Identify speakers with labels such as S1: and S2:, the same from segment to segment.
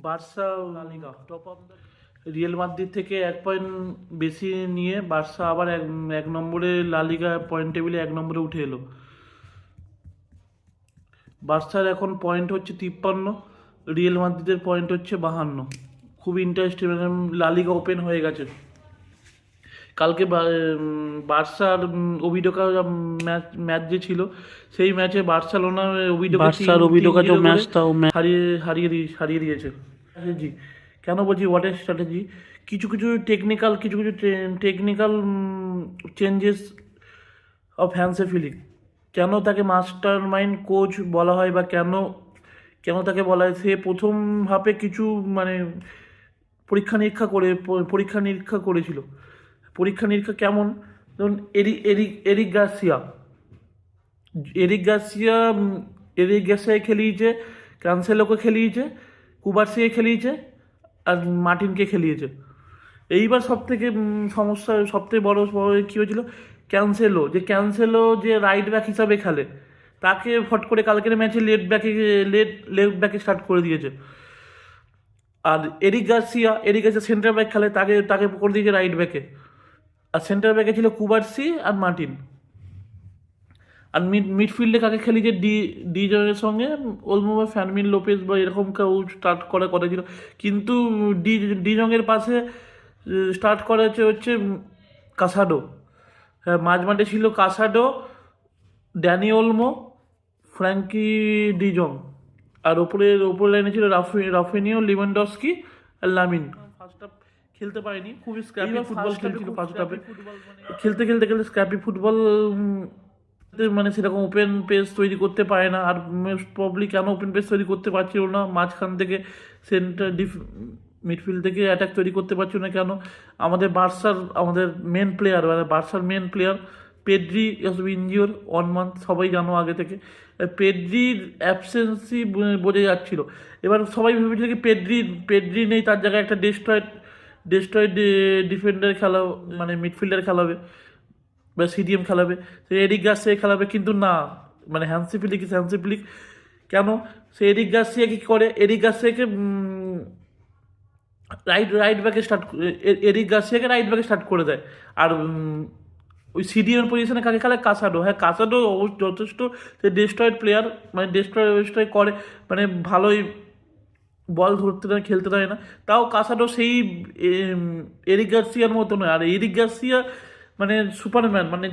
S1: Barca La Liga top of the Real Madrid থেকে 1 point বেশি নিয়ে বার্সা আবার এক এক নম্বরে লালিগা পয়েন্ট টেবিলে 1 নম্বরে উঠে এলো। বার্সার এখন পয়েন্ট হচ্ছে 53, রিয়াল মাদ্রিদের পয়েন্ট হচ্ছে 52। খুবই ইন্টারেস্টিং, লালিগা ওপেন হয়ে গেছে। কালকে বার্সার ওভিডোকা ম্যাচ ম্যাচ যে ছিল, সেই ম্যাচে বার্সেলোনা বার্সার ওভিডোকা যে ম্যাচটা হারিয়ে দিয়েছে। স্ট্র্যাটেজি কেন বলছি হোয়াট স্ট্র্যাটেজি, কিছু কিছু টেকনিক্যাল চেঞ্জেস অফ হ্যান্সে ফিলিক। কেন তাকে মাস্টার মাইন্ড কোচ বলা হয় বা কেন কেন তাকে বলা হয়, সে প্রথম হাফে কিছু মানে পরীক্ষা নিরীক্ষা করেছিল। পরীক্ষা নিরীক্ষা কেমন, ধরুন এরিক গার্সিয়া এরিক গার্সিয়া খেলিয়েছে, ক্যান্সেলোকে খেলিয়েছে, কুবার্সিকে খেলিয়েছে, আর মার্টিনকে খেলিয়েছে। এইবার সবথেকে বড় কী হয়েছিল, ক্যান্সেলো যে রাইট ব্যাক হিসাবে খেলে, তাকে ফট করে কালকের ম্যাচে লেফট ব্যাকে স্টার্ট করে দিয়েছে। আর এরিক গার্সিয়া সেন্টার ব্যাক খেলে, তাকে করে দিয়েছে রাইট ব্যাকে। আর সেন্টার ব্যাকে ছিল কুবার্সি আর মার্টিন। আর মিডফিল্ডে কাকে খেলিয়েছে, ডি জংয়ের সঙ্গে ওলমো বা ফ্যানমিন লোপেজ বা এরকম কেউ স্টার্ট করার কথা ছিল, কিন্তু ডি জংয়ের পাশে স্টার্ট করা হচ্ছে কাসাডো। হ্যাঁ, মাঝমাঠে ছিল Casado, Dani Olmo, Frenkie de Jong. আর ওপর লাইনে ছিল রাফিনিও, লিভানডস্কি আর লামিন। ফার্স্ট হাফ খেলতে পারেনি, খুবই স্ক্র্যাপি ফুটবল খেলছিল ফার্স্ট হাফে। খেলতে স্ক্র্যাপি ফুটবল, মানে সেরকম ওপেন পেস তৈরি করতে পারে না। আর প্রবলি কেন ওপেন পেস তৈরি করতে পারছিল না, মাঝখান থেকে মিডফিল্ড থেকে অ্যাটাক তৈরি করতে পারছিল না কেন, আমাদের বার্সার main player Pedri injured 1 month, সবাই জানো আগে থেকে। পেড্রির অ্যাবসেন্সই বোঝা যাচ্ছিল। এবার সবাই ভেবেছিল কি পেড্রি নেই, তার জায়গায় একটা ডেস্ট্রয়েড ডিফেন্ডার মানে মিডফিল্ডার খেলাবে বা সিডিএম খেলাবে, সে এরিক গার্সিয়া খেলাবে। কিন্তু না, মানে হ্যান্সি ফ্লিক কেন, সে এরিক গার্সিয়া কি করে, এরিক গার্সিয়াকে রাইট ব্যাকে স্টার্ট করে দেয়। আর ওই সিডিএম পজিশনে কাকে খেলে, কাসাডো। হ্যাঁ, কাসাডো যথেষ্ট ডেস্ট্রয়েড প্লেয়ার, মানে ডেস্ট্রয় করে, মানে ভালোই বল ধরতে দেয়, খেলতে দেয় না। তাও কাসাডো সেই এরিক গার্সিয়ার মতো নয়। আর এরিক গার্সিয়া মানে সুপারম্যান, মানে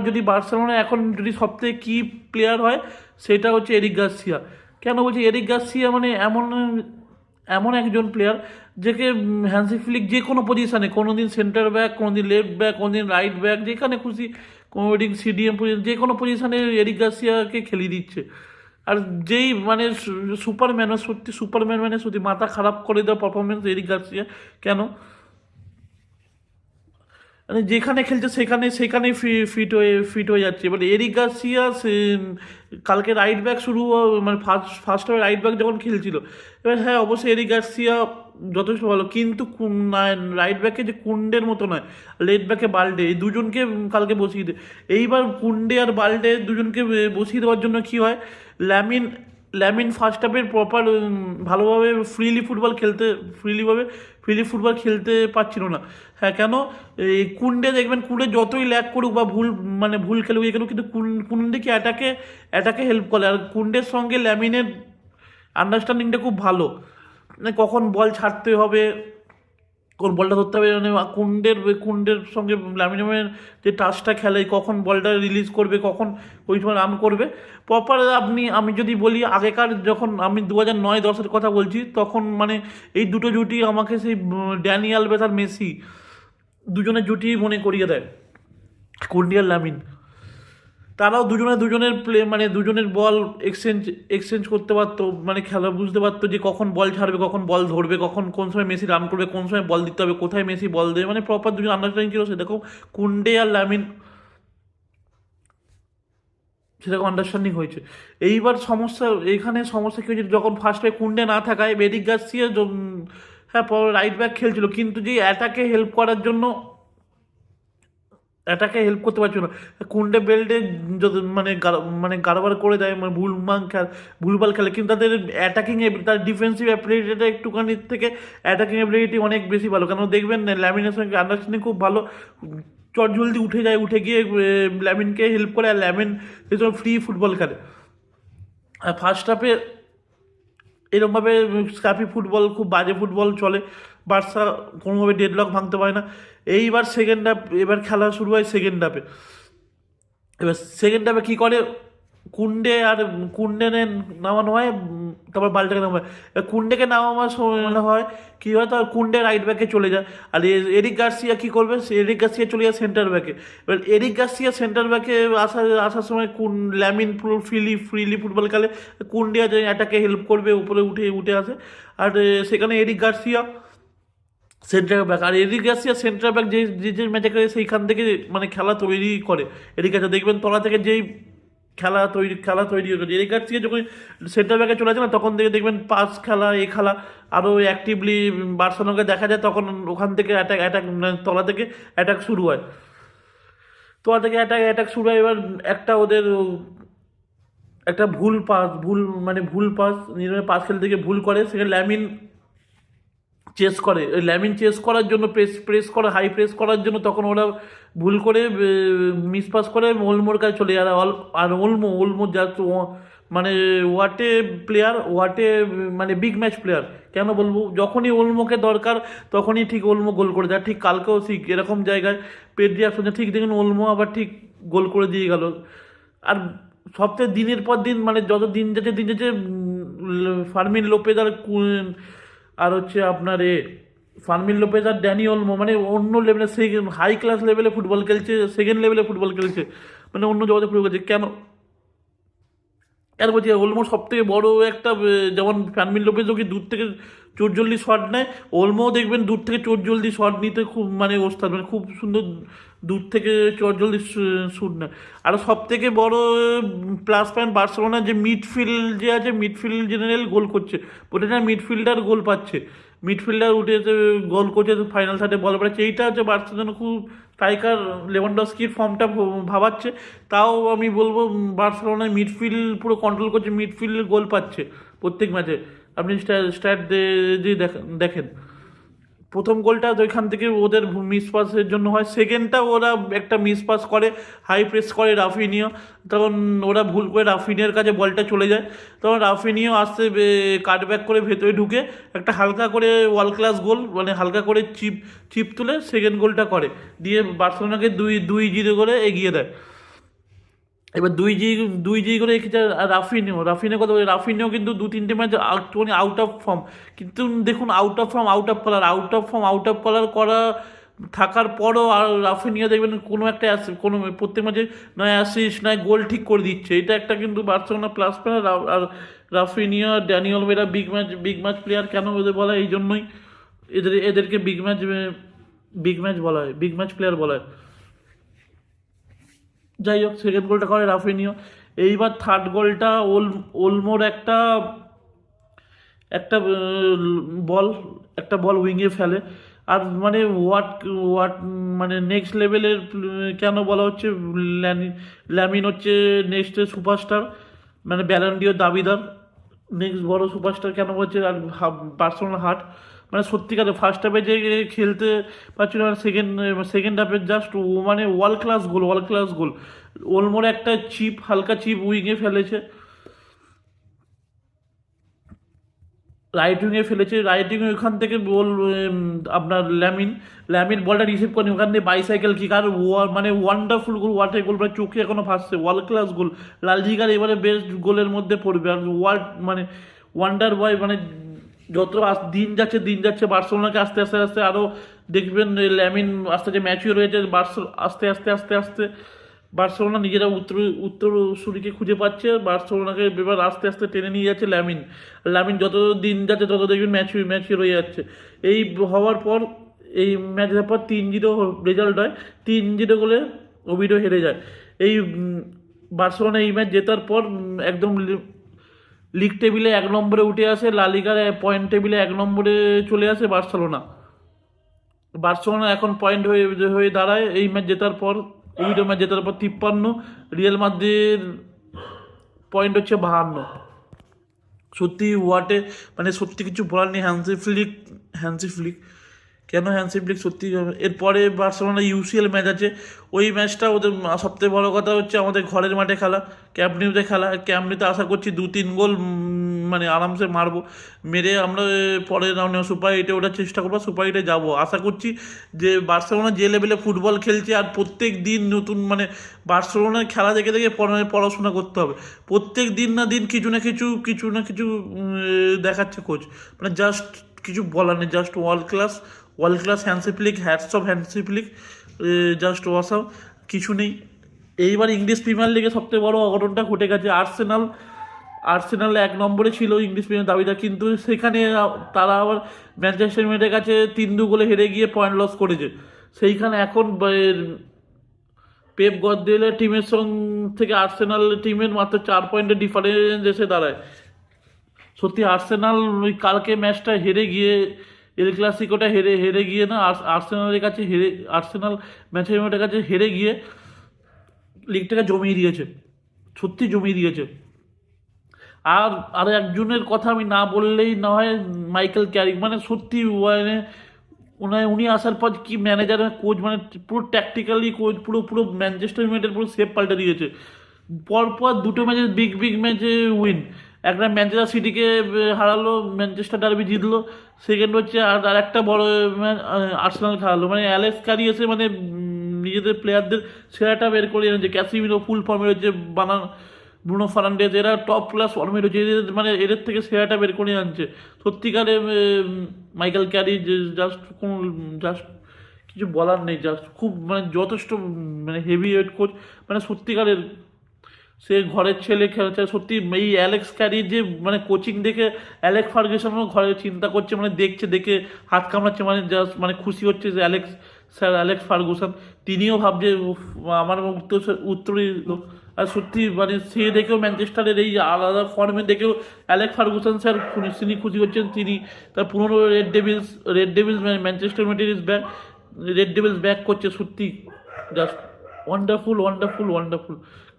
S1: যদি বার্সেলোনা এখন যদি সবথেকে কি প্লেয়ার হয়, সেটা হচ্ছে এরিক গার্সিয়া। কেন বলছি, এরিক গার্সিয়া মানে এমন একজন প্লেয়ার, যাকে হ্যান্সি ফ্লিক যে কোনো পজিশানে, কোনো দিন সেন্টার ব্যাক, কোনো দিন লেফট ব্যাক, কোনো দিন রাইট ব্যাক, যেখানে খুশি, কোনো দিন সিডিএম পজিশন, যে কোনো পজিশানে এরিক গার্সিয়াকে খেলিয়ে দিচ্ছে। আর যেই মানে সুপারম্যান মানে সত্যি মাথা খারাপ করে দেওয়া পারফরমেন্স এরিক গার্সিয়া। কেন, মানে যেখানে খেলছে সেখানে ফিট হয়ে যাচ্ছে। এবার এরিক গার্সিয়া কালকে রাইট ব্যাক মানে ফার্স্ট হাফে রাইট ব্যাক যখন খেলছিল, এবার হ্যাঁ অবশ্যই এরিক গার্সিয়া যথেষ্ট ভালো, কিন্তু রাইট ব্যাকে যে কুন্ডের মতো নয়, লেফট ব্যাকে বাল্ডে, এই দুজনকে কালকে বসিয়ে দেয়। এইবার কুন্ডে আর বাল্ডে দুজনকে বসিয়ে দেওয়ার জন্য কি হয়, ল্যামিন ফার্স্ট হাফের প্রপার ভালোভাবে ফ্রিলি ফুটবল খেলতে পারছিল না। হ্যাঁ, কেন, এই কুন্ডে যতই ল্যাক করুক বা ভুল খেলুক কিন্তু কুন্ডে কি অ্যাটাকে হেল্প করে। আর কুন্ডের সঙ্গে ল্যামিনের আন্ডারস্ট্যান্ডিংটা খুব ভালো, মানে কখন বল ছাড়তে হবে, কোন বলটা ধরতে হবে, মানে কুন্ডের সঙ্গে লামিনের যে টাচটা খেলে, কখন বলটা রিলিজ করবে, কখন ওই সময় রান করবে প্রপার। আমি যদি বলি, আগেকার যখন আমি 2009-10 কথা বলছি, তখন মানে এই দুটো জুটি আমাকে সেই ড্যানি আলভেস আর মেসি দুজনের জুটি মনে করিয়ে দেয়, কুন্ডে আর লামিন। তারাও দুজনের প্লে, মানে দুজনের বল এক্সচেঞ্জ করতে পারতো, মানে খেলা বুঝতে পারতো যে কখন বল ছাড়বে, কখন বল ধরবে, কোন সময় মেসি রান করবে, কোন সময় বল দিতে হবে, কোথায় মেসি বল দেবে, মানে প্রপার দুজন আন্ডারস্ট্যান্ডিং ছিল। সেরকম কুন্ডে আর লামিন সেরকম আন্ডারস্ট্যান্ডিং হয়েছে। এইবার এখানে সমস্যা কি হয়েছে, যখন ফার্স্টে কুন্ডে না থাকায় এরিক গার্সিয়া হ্যাঁ রাইট ব্যাক খেলছিল, কিন্তু যে অ্যাটাকে হেল্প করার জন্য অ্যাটাকে হেল্প করতে পারছো না। কুন্ডে বেল্টে যদি মানে গাড়বার করে দেয়, মানে ভুলভাল খেলে, কিন্তু তাদের অ্যাটাকিং তার ডিফেন্সিভ অ্যাবিলিটিটা একটুখানি থেকে অ্যাটাকিং অ্যাবিলিটি অনেক বেশি ভালো। কেন দেখবেন ল্যামিনের সঙ্গে আন্ডারস্ট্যান্ডিং খুব ভালো, চট জলদি উঠে যায়, উঠে গিয়ে ল্যামিনকে হেল্প করে, আর ল্যামিন এসব ফ্রি ফুটবল খেলে। আর ফার্স্ট হাফে এরকমভাবে স্ক্রাপি ফুটবল, খুব বাজে ফুটবল চলে, বার্সা কোনোভাবে ডেডলক ভাঙতে পারে না। এইবার সেকেন্ড হাফ, এবার খেলা শুরু হয় সেকেন্ড হাফে। এবার সেকেন্ড হাফে কী করে, কুন্ডে নামানো হয়, তারপর বাল্টাকে নামানো হয়। এবার কুন্ডেকে নামানোর সময় হয় কী হয়, তার কুন্ডে রাইট ব্যাকে চলে যায়, আর এরিক গার্সিয়া কী করবে, এরিক গার্সিয়া চলে যায় সেন্টার ব্যাকে। এবার এরিক গার্সিয়া সেন্টার ব্যাকে আসার সময় ল্যামিন পুরো ফ্রিলি ফুটবল খেলে, কুন্ডে অ্যাটাকে হেল্প করবে, উপরে উঠে আসে। আর সেখানে এরিক গার্সিয়া সেন্টার ব্যাক, আর এরিক গার্সিয়া সেন্টার ব্যাক যে ম্যাচে খেলে সেইখান থেকে মানে খেলা তৈরি করে। এরিক গার্সিয়া দেখবেন তলা থেকে যেই খেলা তৈরি করে, এরিক গার্সিয়া যখন সেন্টার ব্যাকে চলে আসে না, তখন থেকে দেখবেন পাস খেলা, খেলা আরও অ্যাক্টিভলি বার্সেলোনাকে দেখা যায়, তখন ওখান থেকে অ্যাটাক মানে তলা থেকে অ্যাটাক শুরু হয়, তলা থেকে অ্যাটাক শুরু হয়। এবার ওদের একটা ভুল পাস, নিজের পাস খেলতে গিয়ে ভুল করে, সেখানে ল্যামিন চেস করার জন্য, হাই প্রেস করার জন্য, তখন ওরা ভুল করে মিস পাস করে ওলমোর কাছে চলে যায়। আর ওলমো জাস্ট মানে ওয়াটে মানে বিগ ম্যাচ প্লেয়ার। কেন বলবো, যখনই ওলমোকে দরকার তখনই ঠিক ওলমো গোল করে দেয়। ঠিক কালকেও ঠিক এরকম জায়গায় পেড্রি একসঙ্গে ঠিক দেখুন, ওলমো আবার ঠিক গোল করে দিয়ে গেল। আর সবচেয়ে দিনের পর দিন, মানে যত দিন যাচ্ছে ফার্মিন লোপেজ আর হচ্ছে আপনার ফার্মিন লোপেজ আর ড্যানি ওলমো মানে অন্য লেভেলে, হাই ক্লাস লেভেলে ফুটবল খেলছে, সেকেন্ড লেভেলে ফুটবল খেলছে, মানে অন্য জগতে ফুটবল খেলছে। কেন বলছি, ওলমো সব থেকে বড় একটা, যেমন ফার্মিন লোপেজও কি দূর থেকে চোটজলদি শট নেয়, ওলমোও দেখবেন দূর থেকে চোটজলদি শট নিতে খুব মানে ওস্তাদ, মানে খুব সুন্দর দূর থেকে চোটজলদি শুট নেয়। আর সব থেকে বড় প্লাস পয়েন্ট বার্সেলোনার যে মিডফিল্ড যে আছে, মিডফিল্ড জেনারেল গোল করছে, প্রতিটা মিডফিল্ডার গোল পাচ্ছে, মিডফিল্ডার উঠেছে গোল করছে, ফাইনাল থার্ডে বল পাচ্ছে। এইটা হচ্ছে বার্সেলোনা খুব, স্ট্রাইকার লেভানডস্কির ফর্মটা ভাবাচ্ছে। তাও আমি বলবো বার্সেলোনায় মিডফিল্ড পুরো কন্ট্রোল করছে, মিডফিল্ড গোল পাচ্ছে প্রত্যেক ম্যাচে। আপনি স্ট্যাট দিয়ে দেখেন, প্রথম গোলটা ওইখান থেকে ওদের মিস পাসের জন্য হয়, সেকেন্ডটা ওরা একটা মিস পাস করে, হাই প্রেস করে রাফিনিও, তখন ওরা ভুল করে রাফিনিয়ার কাছে বলটা চলে যায়, তখন রাফিনিও আসতে কাটব্যাক করে ভেতরে ঢুকে একটা হালকা করে ওয়াল ক্লাস গোল, মানে হালকা করে চিপ তুলে সেকেন্ড গোলটা করে, দিয়ে বার্সেলোনাকে 2-0 করে এগিয়ে দেয়। এবার 2-2 করে রেখেছে। আর রাফিনিও কথা বলি, রাফিনিও কিন্তু 2-3টে ম্যাচ একটুখানি আউট অফ ফর্ম, কিন্তু দেখুন আউট অফ কলার করা থাকার পরও আর রাফিনিও দেখবেন কোনো প্রত্যেক ম্যাচে নয় অ্যাসিস্ট নয় গোল ঠিক করে দিচ্ছে। এটা একটা কিন্তু বার্সেলোনা প্লাস প্লেয়ার। আর রাফিনিও, ড্যানি ওলমো এরা বিগ ম্যাচ প্লেয়ার কেন এদের বলা হয়, এই জন্যই এদেরকে বিগ ম্যাচ বলা হয়, বিগ ম্যাচ প্লেয়ার বলা হয়। যাই হোক, সেকেন্ড গোলটা করে রাফিনিও। এইবার থার্ড গোলটা ওলমোর একটা একটা বল একটা বল উইংয়ে ফেলে। আর মানে হোয়াট মানে নেক্সট লেভেলের, কেন বলা হচ্ছে ল্যামিন হচ্ছে নেক্সট সুপারস্টার, মানে ব্যালন ডিওর দাবিদার, নেক্সট বড় সুপারস্টার কেন বলছে। আর বার্সেলোনা মানে সত্যিকারে ফার্স্ট হাফে যে খেলতে পারছিল না, সেকেন্ড হাফে জাস্ট মানে ওয়ার্ল্ড ক্লাস গোল। ওলমোর একটা হালকা চিপ উইংয়ে ফেলেছে, রাইট উইংয়ে ওখান থেকে বল, আপনার ল্যামিন বলটা রিসিভ করেনি, ওখান থেকে বাইসাইকেল কিক, আর মানে ওয়ান্ডারফুল গোল, ওয়াটার গোল, মানে চোখে এখনো ভাসছে, ওয়ার্ল্ড ক্লাস গোল, লাল লিগার এবারে বেস্ট গোলের মধ্যে পড়বে। আর মানে ওয়ান্ডার বয়, মানে যত দিন যাচ্ছে বার্সেলোনাকে আস্তে আস্তে আরও দেখবেন ল্যামিন আস্তে ম্যাচিওর হয়েছে, আস্তে বার্সেলোনা নিজেরা উত্তরসূরিকে খুঁজে পাচ্ছে, বার্সেলোনাকে এবার আস্তে আস্তে টেনে নিয়ে যাচ্ছে ল্যামিন যত দিন যাচ্ছে তত দেখবেন ম্যাচিওর হয়ে যাচ্ছে। এই হওয়ার পর, এই ম্যাচের পর 3-0 রেজাল্ট হয়, 3-0 গোলে ওভিডো হেরে যায়। এই বার্সেলোনা এই ম্যাচ জেতার পর একদম লিগ টেবিলে 1 নম্বরে উঠে আসে, লা লিগার পয়েন্ট টেবিলে 1 নম্বরে চলে আসে বার্সেলোনা এখন পয়েন্ট হয়ে দাঁড়ায় এই ম্যাচ জেতার পর। ওভিডো ম্যাচ জেতার পর 53, রিয়াল মাদ্রিদের পয়েন্ট হচ্ছে 52। সত্যি ওয়াটে মানে সত্যি কিছু বলার নেই। হ্যান্সি ফ্লিক কেন হ্যান্সি ফ্লিক সত্যি। এরপরে বার্সেলোনা ইউসিএল ম্যাচ আছে, ওই ম্যাচটা ওদের সবথেকে বড় কথা হচ্ছে আমাদের ঘরের মাঠে খেলা, ক্যাম্প নিউতে খেলা। ক্যাম্প নিউতে আশা করছি 2-3 গোল মানে আরামসে মারবো, মেরে আমরা পরের রাউন্ডে সুপার এইটে ওঠার চেষ্টা করবো, সুপার এইটে যাবো। আশা করছি যে বার্সেলোনা যে লেভেলে ফুটবল খেলছে, আর প্রত্যেক দিন নতুন মানে বার্সেলোনার খেলা দেখে দেখে পড়াশোনা করতে হবে। প্রত্যেক দিন না দিন কিছু না কিছু দেখাচ্ছে কোচ, মানে জাস্ট কিছু বলার নেই, just world class Hansi Flick, hats off Hansi Flick, just awesome, কিছু নেই। এইবার ইংলিশ প্রিমিয়ার লিগে সবথেকে বড় অঘটনটা ঘটে গেছে। আর্সেনাল 1 নম্বরে ছিল ইংলিশ প্রিমিয়ার দাবিদার, কিন্তু সেখানে তারা আবার ম্যানচেস্টার ইউনাইটেডের কাছে 3-2 গোলে হেরে গিয়ে পয়েন্ট লস করেছে। সেইখানে এখন পেপ গার্দিওলার টিমের থেকে আর্সেনাল টিমের মাত্র 4 পয়েন্টের ডিফারেন্স এসে দাঁড়ায়। সত্যি আর্সেনাল ওই কালকে ম্যাচটা হেরে গিয়ে, এল ক্লাসিকোটা হেরে গিয়ে না, আর্সেনাল ম্যানচেস্টার ইউনাইটেডের কাছে হেরে গিয়ে লিগটাকে জমিয়ে দিয়েছে, সত্যি জমিয়ে দিয়েছে। আর একজনের কথা আমি না বললেই না হয়, মাইকেল ক্যারিক, মানে সত্যি উনি আসার পর কি ম্যানেজার কোচ, মানে পুরো ট্যাকটিক্যালি কোচ, পুরো ম্যানচেস্টার ইউনাইটেড পুরো শেপ পাল্টে দিয়েছে। পরপর 2টো ম্যাচে বিগ ম্যাচে উইন, একটা ম্যানচেস্টার সিটিকে হারালো, ম্যানচেস্টার ডার্বি জিতলো, সেকেন্ড হচ্ছে আর একটা বড় ম্যাচ আর্সেনাল হারালো। মানে অ্যালেক্স ক্যারি এসে মানে নিজেদের প্লেয়ারদের সেরাটা বের করে এনেছে। ক্যাসিমিরো ফুল ফর্মে রয়েছে, ব্রুনো ফার্নান্ডেজ, এরা টপ ক্লাস ফর্মে রয়েছে, মানে এদের থেকে সেরাটা বের করে আনছে। সত্যিকারে মাইকেল ক্যারি জাস্ট কিছু বলার নেই, জাস্ট খুব মানে যথেষ্ট মানে হেভি ওয়েট কোচ, মানে সত্যিকারের সে ঘরের ছেলে খেলছে। সত্যি এই অ্যালেক্স ক্যারির যে মানে কোচিং দেখে অ্যালেক্স ফার্গুসনও ঘরে চিন্তা করছে, মানে দেখে হাত কামড়াচ্ছে, মানে জাস্ট মানে খুশি হচ্ছে যে অ্যালেক্স ফার্গুসন, তিনিও ভাবছে আমার উত্তরই। আর সত্যি মানে সে দেখেও ম্যানচেস্টারের এই আলাদা ফর্মে দেখেও অ্যালেক্স ফার্গুসন স্যার তিনি খুশি হচ্ছেন। তিনি তার পুরনো red Devil's Manchester United is back, red Devil's back করছে। সত্যি জাস্ট ওয়ান্ডারফুল,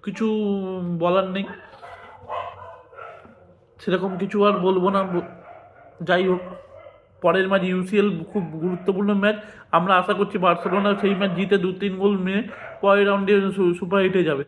S1: কিছু বলার নেই, সেরকম কিছু আর বলবো না। যাই হোক, পরের ম্যাচ ইউসিএল খুব গুরুত্বপূর্ণ ম্যাচ, আমরা আশা করছি বার্সেলোনা সেই ম্যাচ জিতে 2-3 গোল মেরে পরের রাউন্ডে সুপার এইটে যাবে।